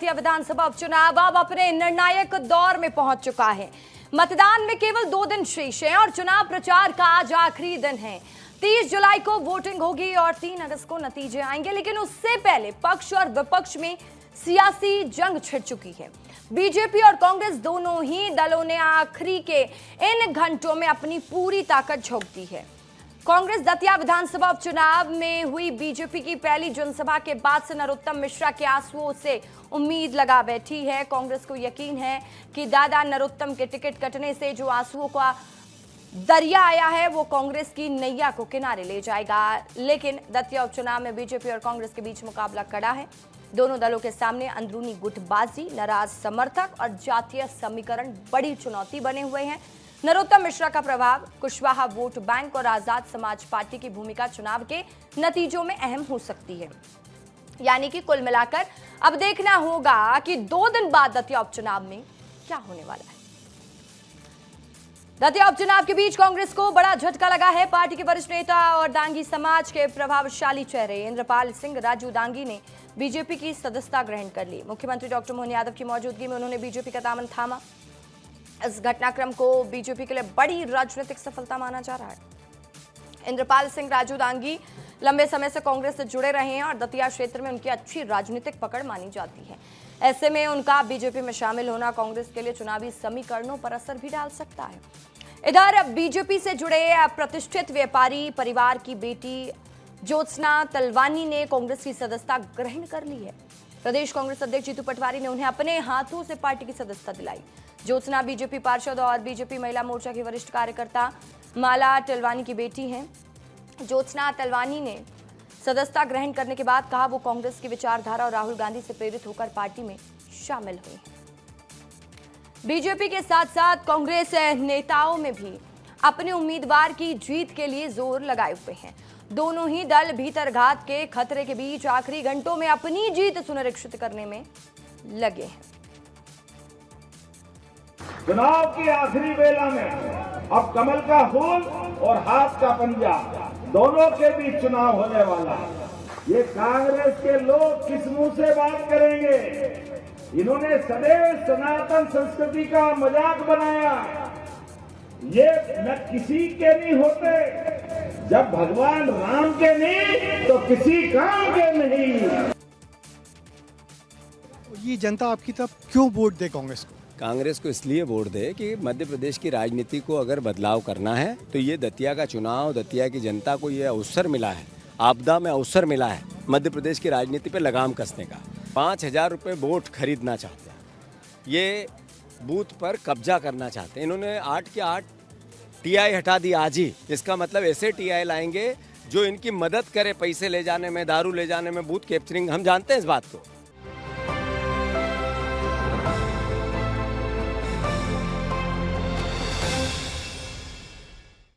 दतिया विधानसभा उपचुनाव अब अपने निर्णायक दौर में पहुंच चुका है। मतदान में केवल 2 दिन शेष हैं और चुनाव प्रचार का आज आखिरी दिन है। 30 जुलाई को वोटिंग होगी और 3 अगस्त को नतीजे आएंगे, लेकिन उससे पहले पक्ष और विपक्ष में सियासी जंग छिड़ चुकी है। बीजेपी और कांग्रेस दोनों ही दलों ने आखिरी के इन घंटों में अपनी पूरी ताकत झोंक दी है। कांग्रेस दतिया विधानसभा उपचुनाव में हुई बीजेपी की पहली जनसभा के बाद से नरोत्तम मिश्रा के आंसुओं से उम्मीद लगा बैठी है। कांग्रेस को यकीन है कि दादा नरोत्तम के टिकट कटने से जो आंसुओं का दरिया आया है वो कांग्रेस की नैया को किनारे ले जाएगा। लेकिन दतिया उपचुनाव में बीजेपी और कांग्रेस के बीच मुकाबला कड़ा है। दोनों दलों के सामने अंदरूनी गुटबाजी, नाराज समर्थक और जातीय समीकरण बड़ी चुनौती बने हुए हैं। नरोत्तम मिश्रा का प्रभाव, कुशवाहा वोट बैंक और आजाद समाज पार्टी की भूमिका चुनाव के नतीजों में अहम हो सकती है। यानी कि कुल मिलाकर अब देखना होगा कि 2 दिन बाद दतिया उपचुनाव में क्या होने वाला है। दतिया उपचुनाव के बीच कांग्रेस को बड़ा झटका लगा है। पार्टी के वरिष्ठ नेता और दांगी समाज के प्रभावशाली चेहरे इंद्रपाल सिंह राजू दांगी ने बीजेपी की सदस्यता ग्रहण कर ली। मुख्यमंत्री डॉक्टर मोहन यादव की मौजूदगी में उन्होंने बीजेपी का दामन थामा। इस घटनाक्रम को बीजेपी के लिए बड़ी राजनीतिक सफलता माना जा रहा है। इंद्रपाल सिंह राजू दांगी लंबे समय से कांग्रेस से जुड़े रहे हैं और दतिया क्षेत्र में उनकी अच्छी राजनीतिक पकड़ मानी जाती है। ऐसे में उनका बीजेपी में शामिल होना कांग्रेस के लिए चुनावी समीकरणों पर असर भी डाल सकता है। इधर बीजेपी से जुड़े प्रतिष्ठित व्यापारी परिवार की बेटी ज्योत्सना तलवानी ने कांग्रेस की सदस्यता ग्रहण कर ली है। प्रदेश कांग्रेस अध्यक्ष जीतू पटवारी ने उन्हें अपने हाथों से पार्टी की सदस्यता दिलाई। ज्योत्सना बीजेपी पार्षद और बीजेपी महिला मोर्चा की वरिष्ठ कार्यकर्ता माला तलवानी की बेटी हैं। ज्योत्सना तलवानी ने सदस्यता ग्रहण करने के बाद कहा वो कांग्रेस की विचारधारा और राहुल गांधी से प्रेरित होकर पार्टी में शामिल हुई हैं। बीजेपी के साथ साथ कांग्रेस नेताओं में भी अपने उम्मीदवार की जीत के लिए जोर लगाए हुए हैं। दोनों ही दल भीतरघात के खतरे के बीच आखिरी घंटों में अपनी जीत सुनिश्चित करने में लगे हैं। चुनाव की आखिरी बेला में अब कमल का फूल और हाथ का पंजा दोनों के बीच चुनाव होने वाला है। ये कांग्रेस के लोग किस मुंह से बात करेंगे? इन्होंने सदैव सनातन संस्कृति का मजाक बनाया। ये न किसी के नहीं होते, जब भगवान राम के नहीं तो किसी काम के नहीं। ये जनता आपकी तरफ क्यों वोट दे कांग्रेस को? कांग्रेस को इसलिए वोट दे कि मध्य प्रदेश की राजनीति को अगर बदलाव करना है तो ये दतिया का चुनाव, दतिया की जनता को ये अवसर मिला है, आपदा में अवसर मिला है मध्य प्रदेश की राजनीति पे लगाम कसने का। 5,000 रुपये वोट खरीदना चाहते हैं, ये बूथ पर कब्जा करना चाहते हैं। इन्होंने 8 के 8 टीआई हटा दी आज ही। इसका मतलब ऐसे टीआई लाएंगे जो इनकी मदद करे पैसे ले जाने में, दारू ले जाने में, बूथ कैप्चरिंग। हम जानते हैं इस बात को।